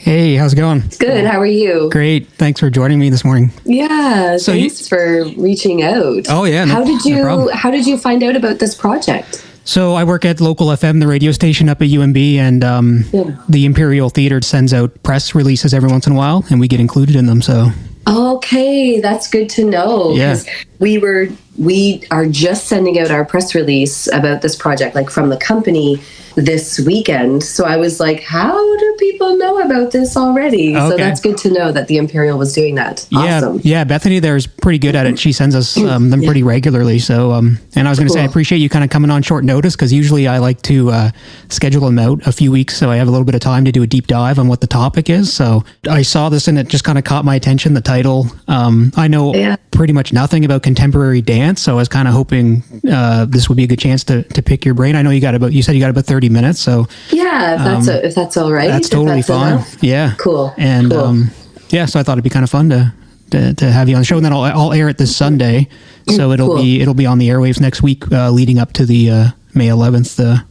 Hey, how's it going? Good. How are you? Great. Thanks for joining me this morning. Yeah. Thanks for reaching out. Oh yeah. How did you find out about this project? So I work at Local FM, the radio station up at UNB, and the Imperial Theatre sends out press releases every once in a while, and we get included in them. So. Okay, that's good to know. Yeah. We are just sending out our press release about this project, like from the company this weekend. So I was like, how do people know about this already? Okay. So that's good to know that the Imperial was doing that. Awesome. Yeah. Bethany there is pretty good at it. She sends us them pretty regularly. So, and I was going to say, I appreciate you kind of coming on short notice, because usually I like to schedule them out a few weeks so I have a little bit of time to do a deep dive on what the topic is. So I saw this and it just kind of caught my attention, the title. I know pretty much nothing about contemporary dance, so I was kind of hoping this would be a good chance to pick your brain. I know you said you got about 30 minutes, so yeah, if that's all right, that's totally fine. Enough. Yeah, cool. And so I thought it'd be kind of fun to have you on the show, and then I'll air it this Sunday, so it'll be on the airwaves next week, leading up to the May 11th.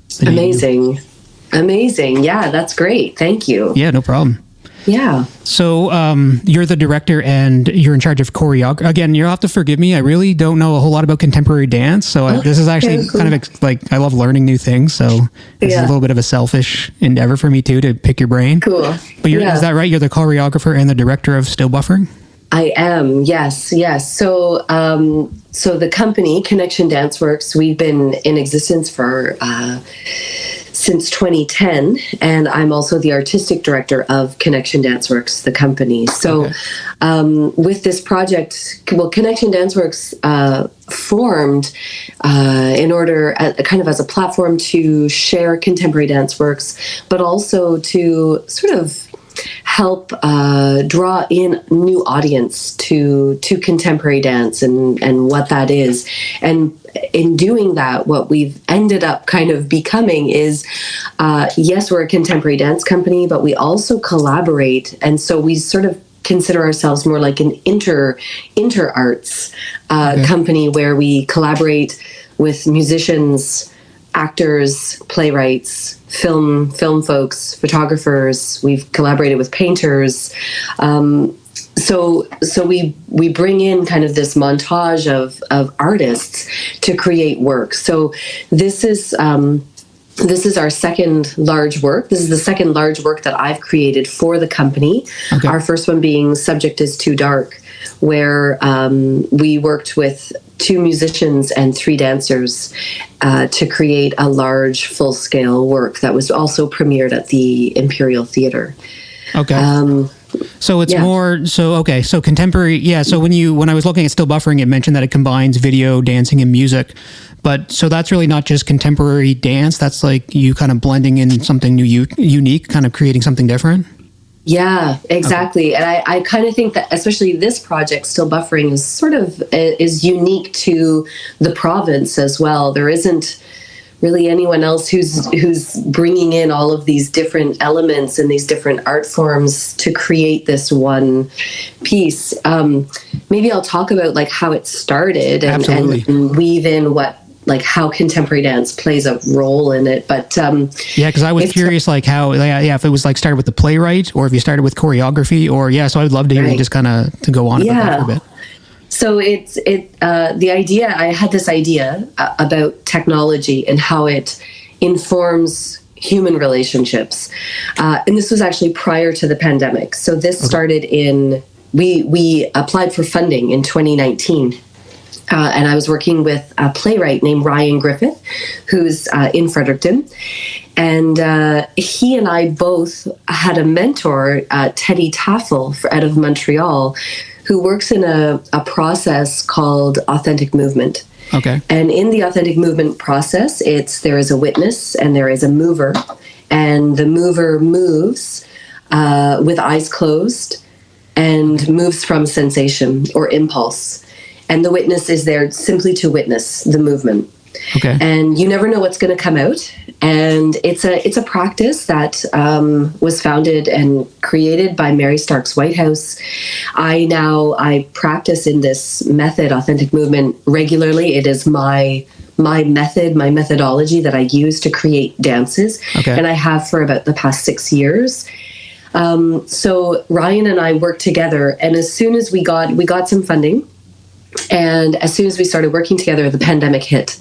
Amazing. Yeah, that's great. Thank you. Yeah, no problem. Yeah. So you're the director and you're in charge of choreography. Again, you'll have to forgive me. I really don't know a whole lot about contemporary dance. So this is actually kind of like, I love learning new things. So this is a little bit of a selfish endeavor for me too, to pick your brain. Cool. But is that right? You're the choreographer and the director of Still Buffering? I am. Yes. So the company, Connection Dance Works, we've been in existence for since 2010, and I'm also the artistic director of Connection Dance Works, the company. So with this project, Connection Dance Works formed in order, kind of as a platform to share contemporary dance works, but also to sort of help draw in new audience to contemporary dance and what that is. And in doing that, what we've ended up kind of becoming is, yes, we're a contemporary dance company, but we also collaborate. And so we sort of consider ourselves more like an inter-arts company, where we collaborate with musicians, actors, playwrights, film folks, photographers. We've collaborated with painters. So we bring in kind of this montage of artists to create work. So this is our second large work. This is the second large work that I've created for the company. Okay. Our first one being Subject is Too Dark, where we worked with 2 musicians and 3 dancers to create a large full-scale work that was also premiered at the Imperial Theatre. Okay. So it's more, so contemporary, so when I was looking at Still Buffering, it mentioned that it combines video, dancing, and music. But so that's really not just contemporary dance, that's like you kind of blending in something new, unique, kind of creating something different? Yeah, exactly. Okay. And I kind of think that especially this project, Still Buffering, is sort of is unique to the province as well. There isn't really anyone else who's bringing in all of these different elements and these different art forms to create this one piece. Maybe I'll talk about like how it started and weave in how contemporary dance plays a role in it. But because I was curious like how if it was like started with the playwright or if you started with choreography or so I would love to hear you just kind of to go on about that for a bit. So the idea, I had this idea about technology and how it informs human relationships. And this was actually prior to the pandemic. So this started we applied for funding in 2019. And I was working with a playwright named Ryan Griffith, who's in Fredericton. And he and I both had a mentor, Teddy Taffel, out of Montreal, who works in a process called authentic movement. Okay. And in the authentic movement process, there is a witness and there is a mover. And the mover moves with eyes closed and moves from sensation or impulse. And the witness is there simply to witness the movement. Okay. And you never know what's going to come out. And it's a practice that was founded and created by Mary Starks Whitehouse. I practice in this method, authentic movement, regularly. It is my method, my methodology that I use to create dances. Okay. And I have for about the past 6 years. So Ryan and I worked together, and as soon as we got some funding, and as soon as we started working together, the pandemic hit.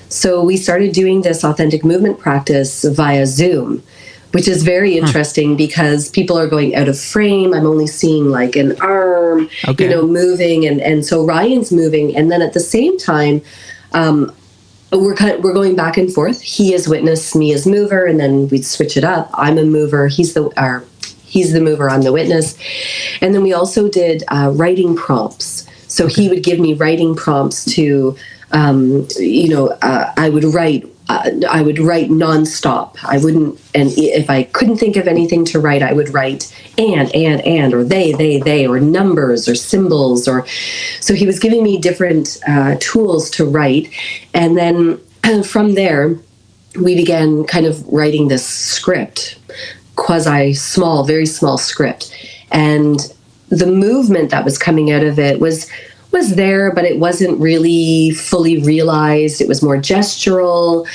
So we started doing this authentic movement practice via Zoom, which is very interesting because people are going out of frame. I'm only seeing like an arm, moving, and so Ryan's moving, and then at the same time, we're going back and forth. He is witness, me as mover, and then we'd switch it up. I'm a mover. He's the mover. I'm the witness, and then we also did writing prompts. So he would give me writing prompts to, I would write nonstop. I wouldn't, and if I couldn't think of anything to write, I would write and, or they, or numbers or symbols, so he was giving me different tools to write. And then from there, we began kind of writing this script, very small script. And the movement that was coming out of it was there, but it wasn't really fully realized. It was more gestural,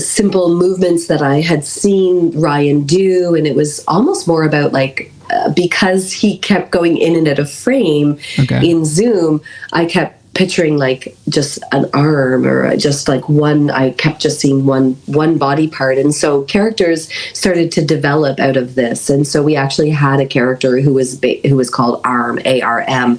simple movements that I had seen Ryan do. And it was almost more about because he kept going in and out of frame in Zoom, I kept picturing like just an arm or just like one. I kept just seeing one body part, and so characters started to develop out of this. And so we actually had a character who was called Arm, ARM,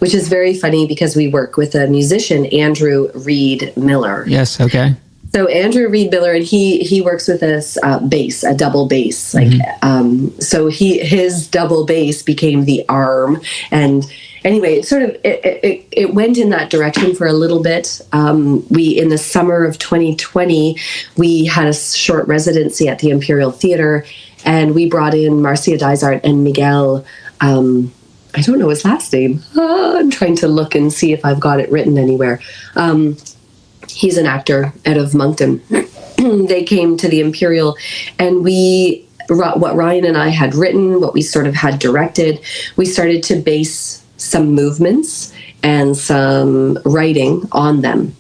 which is very funny because we work with a musician, Andrew Reed Miller. Yes. Okay. So Andrew Reed Miller, and he works with us bass, a double bass. So his double bass became the arm. And anyway, it went in that direction for a little bit. In the summer of 2020, we had a short residency at the Imperial Theatre, and we brought in Marcia Dysart and Miguel. I don't know his last name. I'm trying to look and see if I've got it written anywhere. He's an actor out of Moncton. They came to the Imperial, and what Ryan and I had written, what we sort of had directed, we started to base some movements and some writing on them.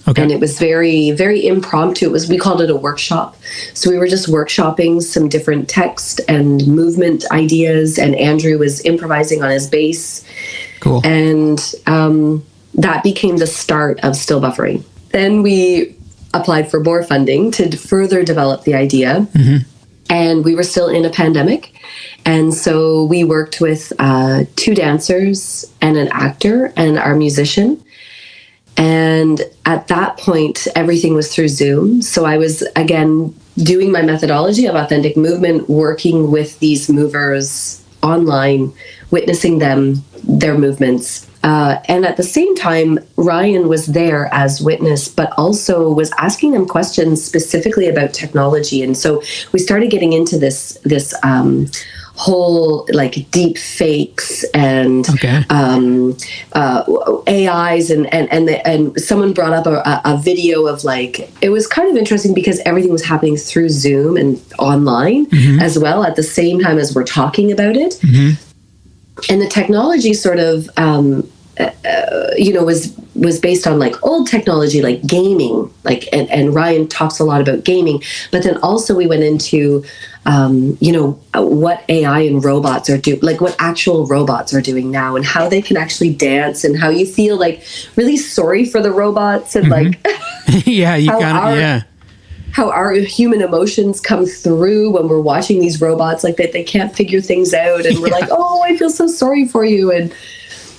Okay. And it was very, very impromptu. We called it a workshop. So we were just workshopping some different text and movement ideas, and Andrew was improvising on his bass. Cool. And that became the start of Still Buffering. Then we applied for more funding to further develop the idea. Mm-hmm. And we were still in a pandemic. And so we worked with 2 dancers and an actor and our musician. And at that point, everything was through Zoom. So I was, again, doing my methodology of authentic movement, working with these movers online, witnessing their movements. And at the same time, Ryan was there as witness, but also was asking them questions specifically about technology. And so we started getting into this whole like deep fakes and AIs and someone brought up a video of like, it was kind of interesting because everything was happening through Zoom and online as well at the same time as we're talking about it. Mm-hmm. And the technology sort of, was based on like old technology, like gaming, and Ryan talks a lot about gaming, but then also we went into, what AI and robots are doing, like what actual robots are doing now and how they can actually dance and how you feel like really sorry for the robots and like, how our human emotions come through when we're watching these robots, like that they can't figure things out. And we're like, oh, I feel so sorry for you. And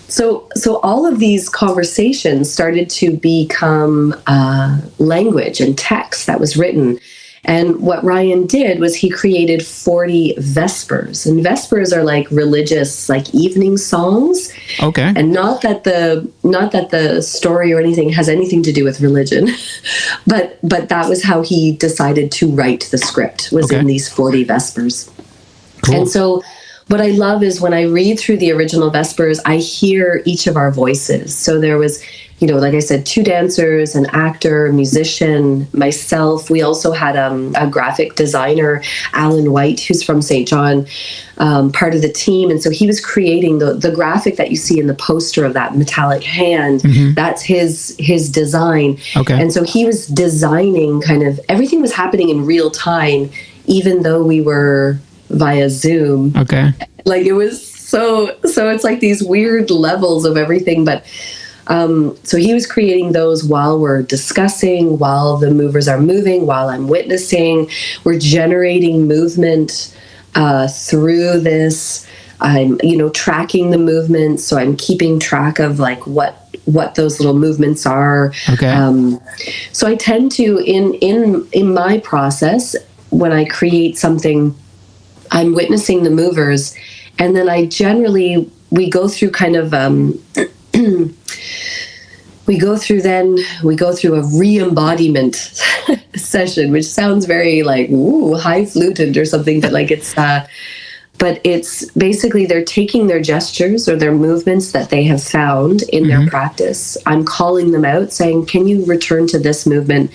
so all of these conversations started to become language and text that was written. And what Ryan did was he created 40 Vespers. And Vespers are like religious, like evening songs. Okay. And not that the story or anything has anything to do with religion, but that was how he decided to write the script, was in these 40 Vespers. Cool. And so what I love is when I read through the original Vespers, I hear each of our voices. So there was, like I said, 2 dancers, an actor, a musician, myself. We also had a graphic designer, Alan White, who's from St. John, part of the team. And so he was creating the graphic that you see in the poster of that metallic hand. Mm-hmm. That's his design. Okay. And so he was designing kind of everything was happening in real time, even though we were via Zoom. Okay. Like it was so it's like these weird levels of everything. But so he was creating those while we're discussing, while the movers are moving, while I'm witnessing. We're generating movement through this. I'm, tracking the movements. So I'm keeping track of like what those little movements are. Okay. So I tend to, in my process, when I create something, I'm witnessing the movers, and then we go through kind of we go through a re-embodiment session, which sounds very like high-fluted or something, but like it's basically they're taking their gestures or their movements that they have found in their practice. I'm calling them out, saying, "Can you return to this movement?"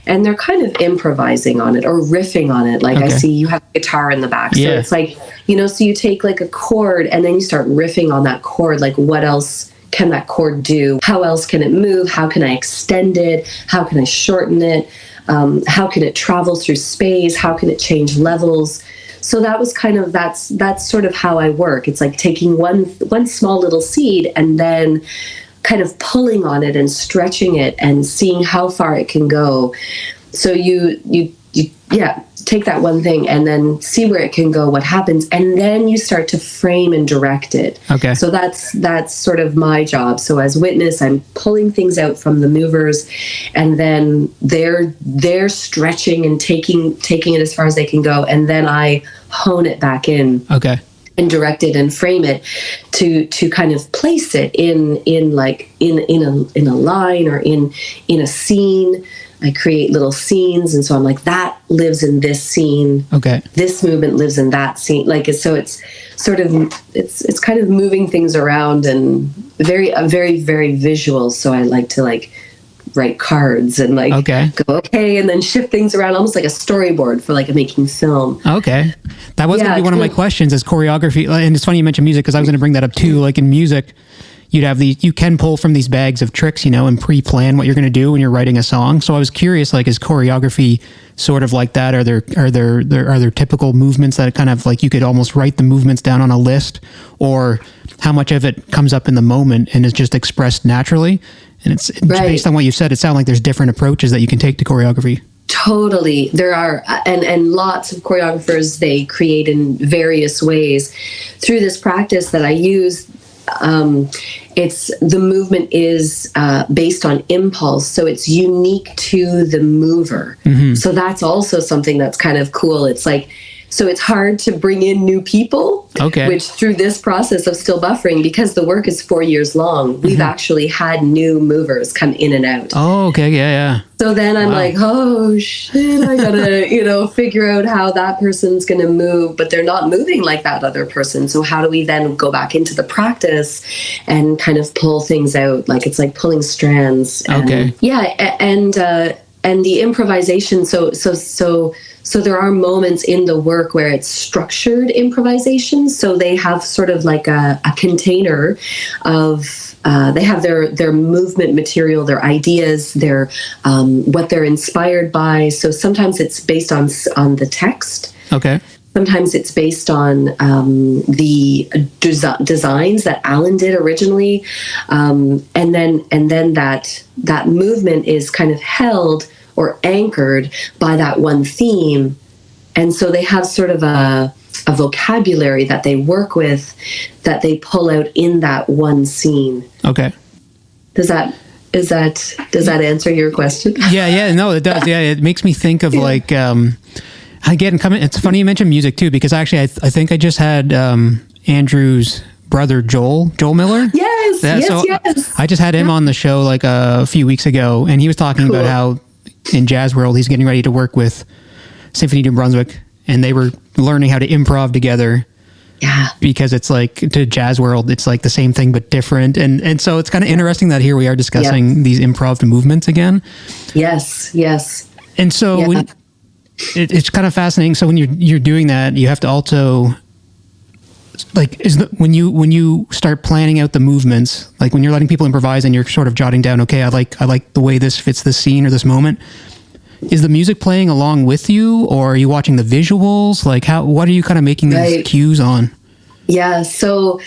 And they're kind of improvising on it or riffing on it. Like I see you have a guitar in the back, so it's like so you take like a chord and then you start riffing on that chord. Like, what else can that chord do? How else can it move? How can I extend it? How can I shorten it? How can it travel through space? How can it change levels? So that was kind of, that's sort of how I work. It's like taking one small little seed and then kind of pulling on it and stretching it and seeing how far it can go. So you take that one thing and then see where it can go, what happens, and then you start to frame and direct it. Okay. So that's sort of my job. So as witness, I'm pulling things out from the movers, and then they're stretching and taking it as far as they can go, and then I hone it back in. Okay. And direct it and frame it to kind of place it in a line or in a scene. I create little scenes, and so I'm like, that lives in this scene. Okay. This movement lives in that scene. Like, so it's sort of it's kind of moving things around, and very very visual. So I like to write cards and go and then shift things around, almost like a storyboard for like making film. Okay. That was going to be one of my questions, is choreography. And it's funny you mentioned music, because I was going to bring that up too. Like in music, you can pull from these bags of tricks, and pre-plan what you're going to do when you're writing a song. So I was curious, like, is choreography sort of like that? Are there typical movements that kind of like you could almost write the movements down on a list, or how much of it comes up in the moment and is just expressed naturally? And it's based on what you said, it sounds like there's different approaches that you can take to choreography. Totally. There are, and lots of choreographers, they create in various ways. Through this practice that I use, it's the movement is based on impulse, so it's unique to the mover. Mm-hmm. So that's also something that's kind of cool. It's like, so it's hard to bring in new people, which through this process of still buffering, because the work is 4 years long, we've actually had new movers come in and out. Oh, okay. Yeah. So then I'm like, oh shit, I gotta, figure out how that person's gonna move, but they're not moving like that other person. So how do we then go back into the practice and kind of pull things out? Like, it's like pulling strands. And, and the improvisation. So there are moments in the work where it's structured improvisation. So they have sort of like a container of, they have their movement material, their ideas, their what they're inspired by. So sometimes it's based on the text. Okay. Sometimes it's based on the designs that Alan did originally, and then that movement is kind of held or anchored by that one theme. And so they have sort of a vocabulary that they work with, that they pull out in that one scene. Okay. Does that answer your question? Yeah, no, it does. Yeah, it makes me think of like, again, it's funny you mentioned music too, because actually I think I just had Andrew's brother Joel Miller. Yes. I just had him on the show like a few weeks ago, and he was talking about how in Jazz World he's getting ready to work with Symphony New Brunswick, and they were learning how to improv together. Yeah. Because it's like, to Jazz World, it's like the same thing but different, and so it's kind of interesting that here we are discussing these improv movements again. Yes. And so when it's kind of fascinating. So when you're doing that, you have to also, like, when you start planning out the movements, like when you're letting people improvise and you're sort of jotting down, okay, I like the way this fits this scene or this moment. Is the music playing along with you, or are you watching the visuals? Like, what are you kind of making these cues on? Yeah, so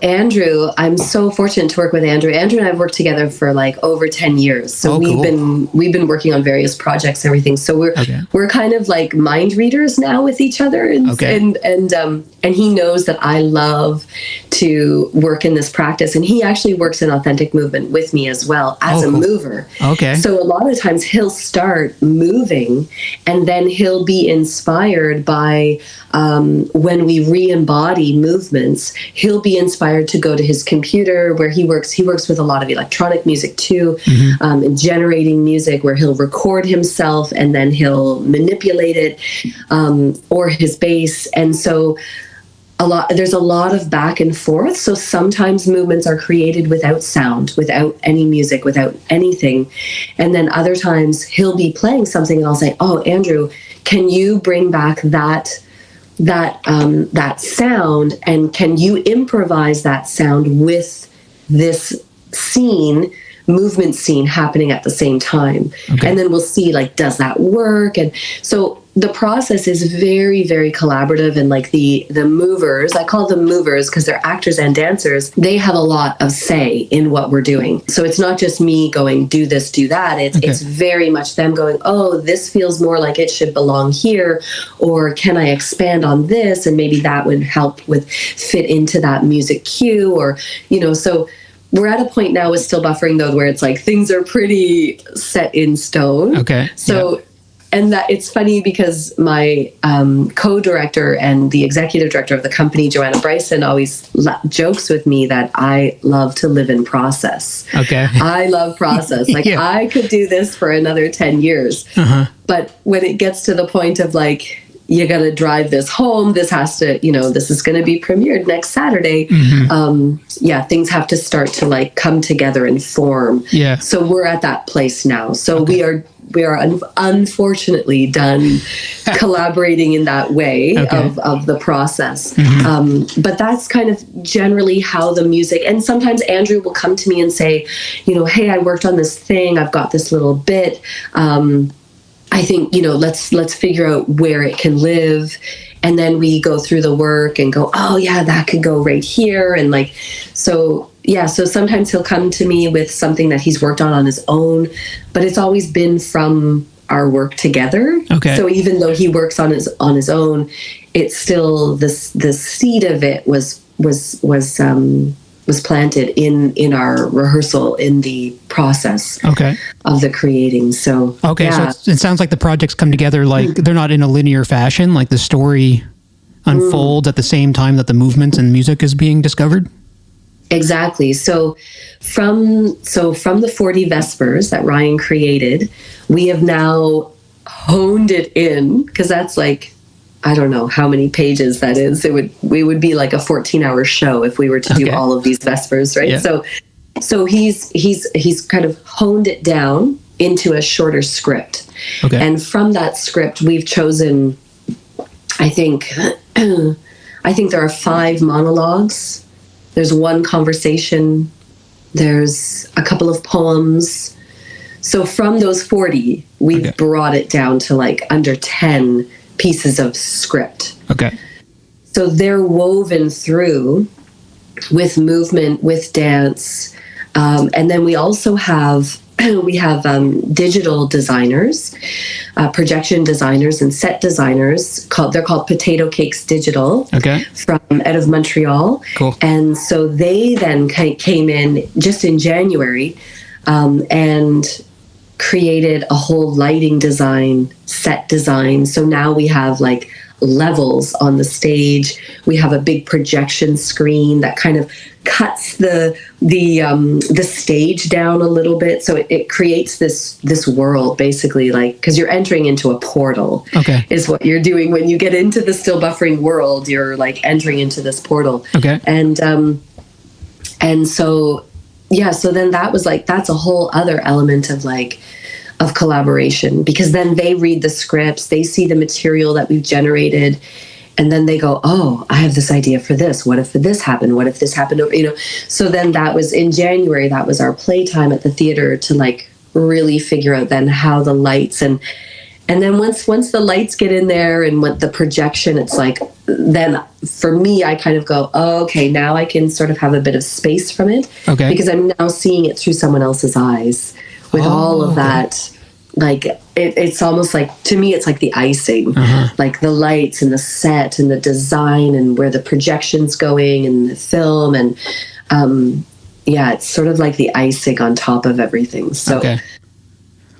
Andrew, I'm so fortunate to work with Andrew. Andrew and I have worked together for like over 10 years. So we've been working on various projects and everything. So we're kind of like mind readers now with each other, and he knows that I love to work in this practice, and he actually works in authentic movement with me as well as a mover. Okay. So a lot of times he'll start moving, and then he'll be inspired by when we re-embody movements, he'll be inspired to go to his computer where he works with a lot of electronic music too, and generating music, where he'll record himself and then he'll manipulate it, or his bass. And so there's a lot of back and forth. So sometimes movements are created without sound, without any music, without anything. And then other times he'll be playing something and I'll say, "Oh, Andrew, can you bring back that sound, and can you improvise that sound with this movement scene happening at the same time?" Okay. And then we'll see, like, does that work? And so the process is very, very collaborative, and like the movers, I call them movers because they're actors and dancers, they have a lot of say in what we're doing. So it's not just me going, do this, do that. It's very much them going, "Oh, this feels more like it should belong here," or "Can I expand on this?" And maybe that would help with fit into that music cue, or, so we're at a point now with Still Buffering, though, where it's like things are pretty set in stone. Okay. So, and that it's funny because my co-director and the executive director of the company, Joanna Bryson, always jokes with me that I love to live in process. Okay. I love process. Like, I could do this for another 10 years. Uh-huh. But when it gets to the point of like, you got to drive this home, this has to, this is going to be premiered next Saturday. Mm-hmm. Things have to start to like come together and form. Yeah. So we're at that place now. So we are unfortunately done collaborating in that way of the process. Mm-hmm. But that's kind of generally how the music, and sometimes Andrew will come to me and say, "Hey, I worked on this thing. I've got this little bit. I think, let's figure out where it can live." And then we go through the work and go, "Oh yeah, that could go right here." And like, so sometimes he'll come to me with something that he's worked on his own, but it's always been from our work together. Okay. So even though he works on his own, it's still the seed of it was planted in our rehearsal, in the process of the creating. So so it sounds like the projects come together, like they're not in a linear fashion, like the story unfolds at the same time that the movement and music is being discovered. Exactly. So from the 40 Vespers that Ryan created, we have now honed it in, because that's like, I don't know how many pages that is. We would be like a 14-hour show if we were to do all of these Vespers, right? Yeah. So he's kind of honed it down into a shorter script. Okay. And from that script, we've chosen, I think there are 5 monologues. There's 1 conversation. There's a couple of poems. So from those 40, we've brought it down to like under 10 pieces of script. Okay. So they're woven through with movement, with dance. And then we also have digital designers, projection designers, and set designers. They're called Potato Cakes Digital. Okay. From out of Montreal. Cool. And so they then came in just in January, and created a whole lighting design, set design. So now we have like levels on the stage. We have a big projection screen that kind of cuts the stage down a little bit. So it creates this world, basically, like, because you're entering into a portal. Okay. Is what you're doing when you get into the Still Buffering world. You're like entering into this portal. Okay. And so so then that was like, that's a whole other element of collaboration, because then they read the scripts, they see the material that we've generated, and then they go, "Oh, I have this idea for this. What if this happened? So then that was in January, that was our playtime at the theater to like really figure out then how the lights and then once the lights get in there and what the projection, it's like, then for me, I kind of go, oh, okay, now I can sort of have a bit of space from it. Okay. Because I'm now seeing it through someone else's eyes with all of that. Like, it's almost like, to me, it's like the icing, like the lights and the set and the design and where the projection's going and the film. And yeah, it's sort of like the icing on top of everything. So. Okay.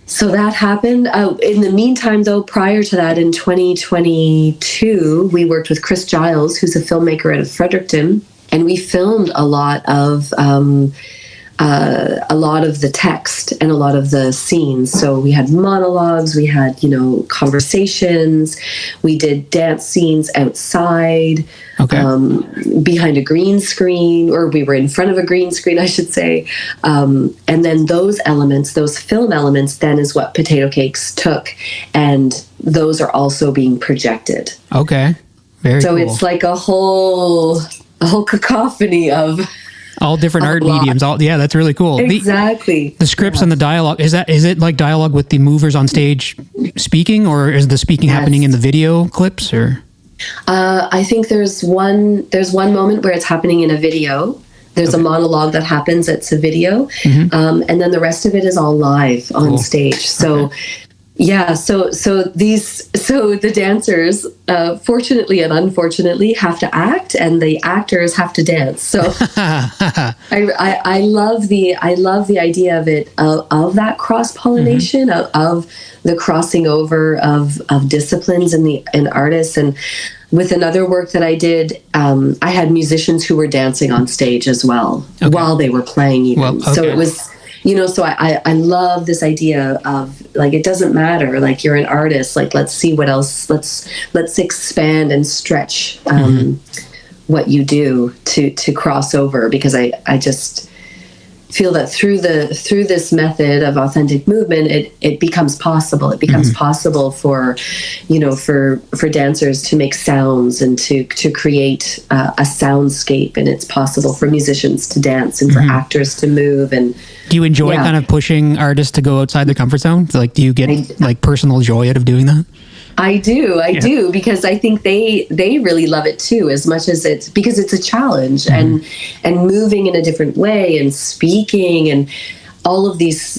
So that happened. In the meantime, though, prior to that, in 2022, we worked with Chris Giles, who's a filmmaker out of Fredericton, and we filmed a lot of the text and a lot of the scenes. So we had monologues, we had, conversations, we did dance scenes outside, behind a green screen, or we were in front of a green screen, I should say. And then those elements, those film elements, then is what Potato Cakes took. And those are also being projected. Okay. Very cool. So it's like a whole cacophony of all different art mediums. Yeah, that's really cool. Exactly. The scripts and the dialogue, is it like dialogue with the movers on stage speaking, or is the speaking happening in the video clips, or? I think there's one moment where it's happening in a video. There's a monologue that happens. It's a video. And then the rest of it is all live on stage. So yeah, so the dancers, fortunately and unfortunately, have to act, and the actors have to dance. So I love the idea of it, of that cross pollination, of the crossing over of disciplines and artists. And with another work that I did, I had musicians who were dancing on stage as well while they were playing. Even so, it was. So I love this idea of, like, it doesn't matter, like, you're an artist, like, let's see what else, let's expand and stretch what you do to cross over, because I just feel that through this method of authentic movement, it becomes possible. It becomes possible for dancers to make sounds and to create a soundscape, and it's possible for musicians to dance and for actors to move. And do you enjoy kind of pushing artists to go outside the comfort zone? Like, do you get like personal joy out of doing that? I do, because I think they really love it too, as much as because it's a challenge and moving in a different way and speaking and all of these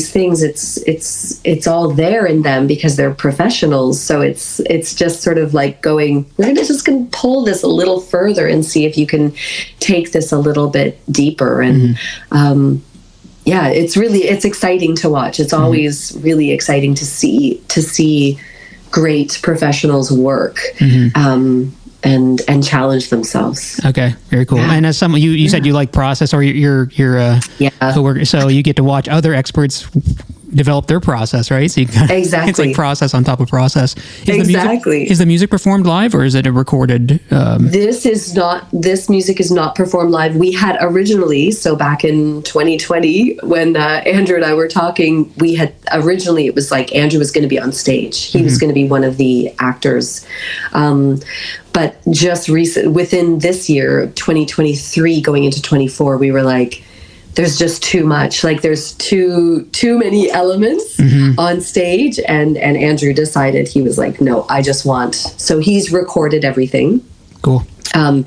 things. It's all there in them because they're professionals. So it's just sort of like going, we're just going to pull this a little further and see if you can take this a little bit deeper. And it's exciting to watch. It's always really exciting to see great professionals work and challenge themselves. Okay, very cool. And as someone, you said you like process, or your coworker, so you get to watch other experts develop their process, right? So you exactly. It's like process on top of process. Is the music performed live, or is it a recorded? This music is not performed live. We had originally, so back in 2020, when Andrew and I were talking, it was like Andrew was going to be on stage. He was going to be one of the actors. But just within this year, 2023, going into 24, we were like, there's just too much. Like, there's too many elements on stage, and Andrew decided, he was like, no, I just want. So he's recorded everything. Cool. And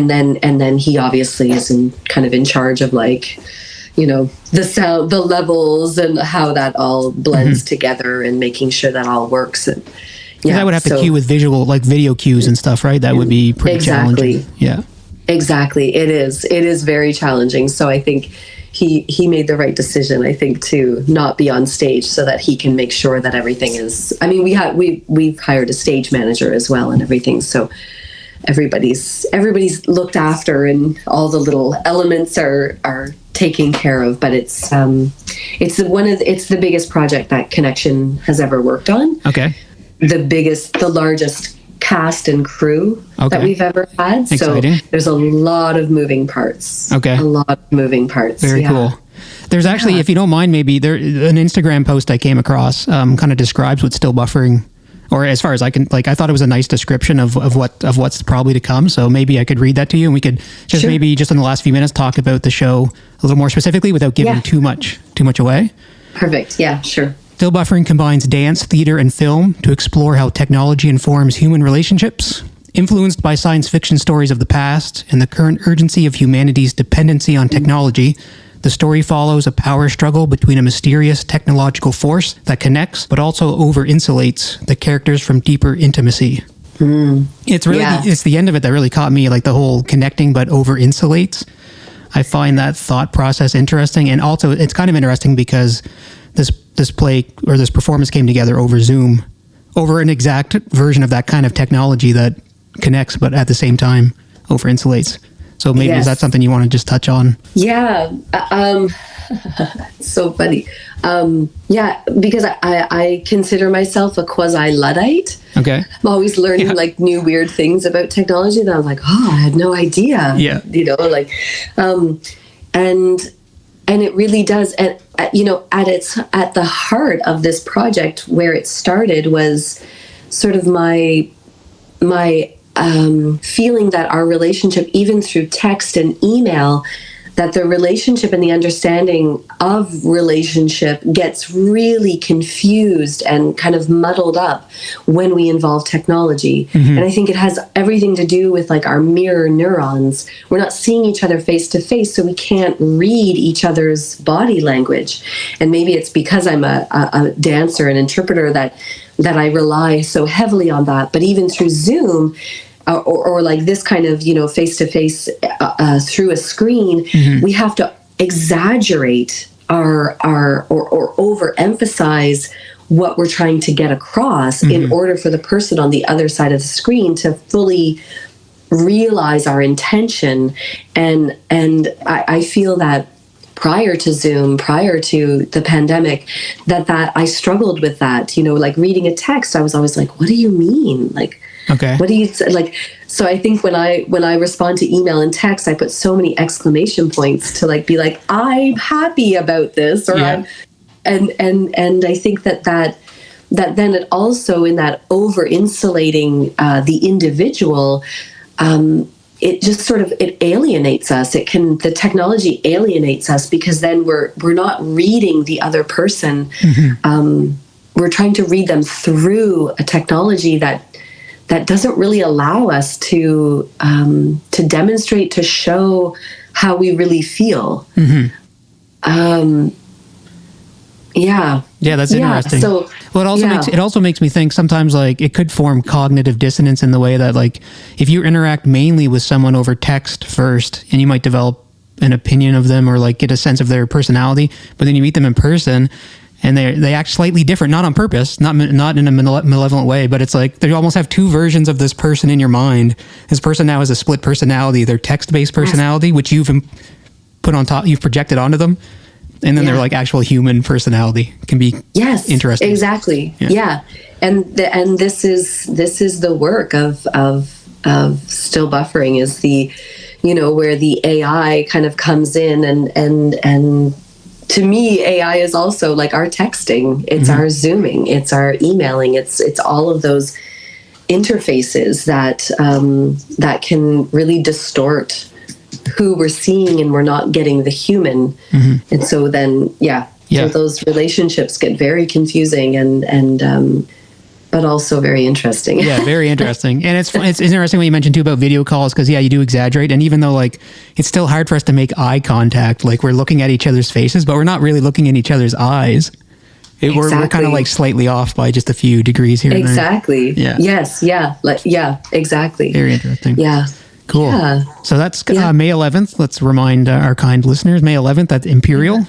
then he obviously is kind of in charge of, like, the sound, the levels, and how that all blends together, and making sure that all works. And I would have to cue with visual, like video cues and stuff, right? That would be pretty challenging. Yeah. Exactly. It is very challenging. So I think he made the right decision, I think, to not be on stage, so that he can make sure that everything is, I mean, we've hired a stage manager as well and everything. So everybody's looked after, and all the little elements are taken care of. But it's the biggest project that Connection has ever worked on. Okay. The largest cast and crew that we've ever had. Exciting. So there's a lot of moving parts. Okay. A lot of moving parts. Very cool. There's actually, if you don't mind, maybe an Instagram post I came across kind of describes what's still buffering, or as far as I can, like, I thought it was a nice description of what's probably to come. So maybe I could read that to you, and we could just maybe just in the last few minutes talk about the show a little more specifically without giving too much away. Perfect. Yeah, sure. Still buffering combines dance, theater, and film to explore how technology informs human relationships. Influenced by science fiction stories of the past and the current urgency of humanity's dependency on technology, the story follows a power struggle between a mysterious technological force that connects but also over-insulates the characters from deeper intimacy. It's really it's the end of it that really caught me, like the whole connecting but over-insulates. I find that thought process interesting, and also it's kind of interesting because this play or this performance came together over Zoom, over an exact version of that kind of technology that connects but at the same time over-insulates. So maybe is that something you want to just touch on? Yeah. So funny. Because I consider myself a quasi-Luddite. Okay. I'm always learning like new weird things about technology that I'm like, oh, I had no idea. Yeah. You know, like, and it really does. And, you know, at the heart of this project where it started was sort of my feeling that our relationship, even through text and email, that the relationship and the understanding of relationship gets really confused and kind of muddled up when we involve technology. And I think it has everything to do with like our mirror neurons. We're not seeing each other face to face, so we can't read each other's body language. And maybe it's because I'm a dancer and interpreter that I rely so heavily on that. But even through Zoom, or like this kind of, you know, face-to-face through a screen, we have to exaggerate or overemphasize what we're trying to get across in order for the person on the other side of the screen to fully realize our intention. And I feel that prior to Zoom, prior to the pandemic, that I struggled with that, you know, like reading a text, I was always like, what do you mean? Like, okay. What do you like? So I think when I respond to email and text, I put so many exclamation points to like be like, I'm happy about this, or I'm, and I think that then it also, in that over insulating the individual, it just sort of, it alienates us. The technology alienates us because then we're not reading the other person. We're trying to read them through a technology that doesn't really allow us to demonstrate, to show how we really feel. Yeah, that's interesting. So, well, it also makes me think sometimes like it could form cognitive dissonance in the way that like if you interact mainly with someone over text first, and you might develop an opinion of them or like get a sense of their personality, but then you meet them in person and they act slightly different, not on purpose, not in a malevolent way, but it's like they almost have two versions of this person in your mind. This person now has a split personality, their text-based personality, which you've put on top, you've projected onto them, and then their like actual human personality can be interesting. Exactly. Yeah. And this is the work of still buffering, is the, you know, where the AI kind of comes in and to me, AI is also like our texting, it's our Zooming, it's our emailing, it's all of those interfaces that can really distort who we're seeing, and we're not getting the human. And so then, so those relationships get very confusing and but also very interesting. Yeah, very interesting. And it's interesting when you mentioned too about video calls, because you do exaggerate. And even though like it's still hard for us to make eye contact, like we're looking at each other's faces, but we're not really looking in each other's eyes. We're kind of like slightly off by just a few degrees here and there. Exactly. Yeah. Yes. Yeah. Exactly. Very interesting. Yeah. Cool. Yeah. So that's May 11th. Let's remind our kind listeners, May 11th at Imperial.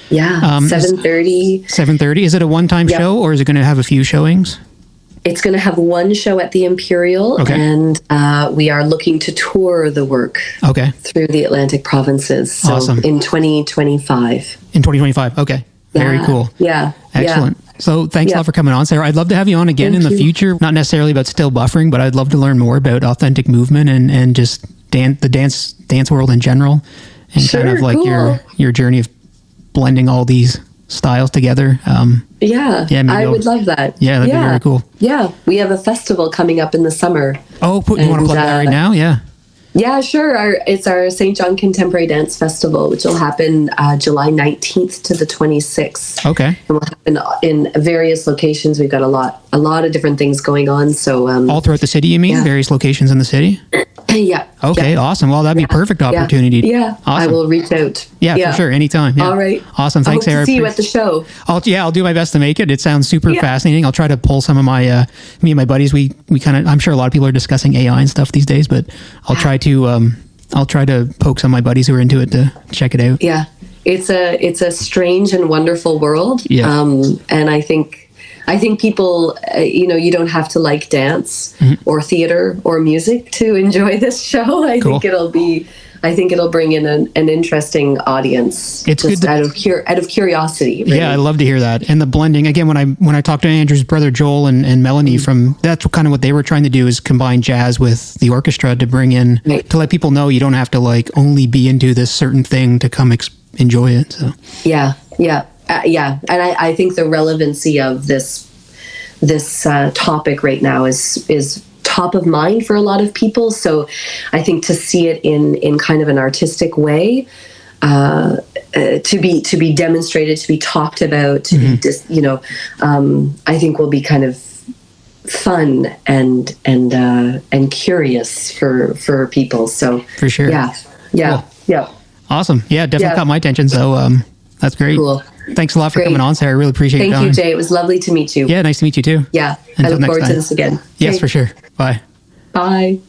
Yeah. 7:30. 7:30. Is it a one-time show, or is it going to have a few showings? It's going to have one show at the Imperial, and we are looking to tour the work through the Atlantic provinces. So awesome. In 2025. In 2025. Okay. Very cool. Yeah. Excellent. So thanks a lot for coming on, Sarah. I'd love to have you on again in the future, not necessarily about still buffering, but I'd love to learn more about authentic movement and just the dance world in general, and kind of like your journey of blending all these styles together. I would love that. Yeah, that'd be very cool. Yeah, we have a festival coming up in the summer. Oh, you want to plug that right now? Yeah. Yeah, sure. It's our St. John Contemporary Dance Festival, which will happen July 19th to the 26th. Okay. And will happen in various locations. We've got a lot of different things going on. So all throughout the city, you mean? Yeah. Various locations in the city? Yeah. Okay, yeah. Awesome. Well, that'd be a perfect opportunity. Yeah. Awesome. I will reach out. Yeah, for sure. Anytime. Yeah. All right. Awesome. Thanks, I hope Sarah. to see you at the show. I'll do my best to make it. It sounds super fascinating. I'll try to pull some of my, me and my buddies, we kind of, I'm sure a lot of people are discussing AI and stuff these days, but I'll try to poke some of my buddies who are into it to check it out. Yeah. It's a strange and wonderful world. Yeah. And I think people, you don't have to like dance or theater or music to enjoy this show. I think it'll bring in an interesting audience. It's just good out of curiosity. Really. Yeah, I love to hear that. And the blending again. When I talked to Andrew's brother Joel and Melanie that's kind of what they were trying to do is combine jazz with the orchestra to bring in to let people know you don't have to like only be into this certain thing to come enjoy it. So yeah. And I think the relevancy of this topic right now is top of mind for a lot of people. So I think to see it in kind of an artistic way, to be demonstrated, to be talked about, to be I think will be kind of fun and curious for people. So for sure. Yeah. Cool. Yeah. Awesome. Yeah, definitely caught my attention. So that's great. Cool. Thanks a lot for coming on, Sarah. I really appreciate it. Thank you, Jay. It was lovely to meet you. Yeah, nice to meet you too. Yeah. Until I look next forward time. to this again. Yes, Okay. for sure. Bye. Bye.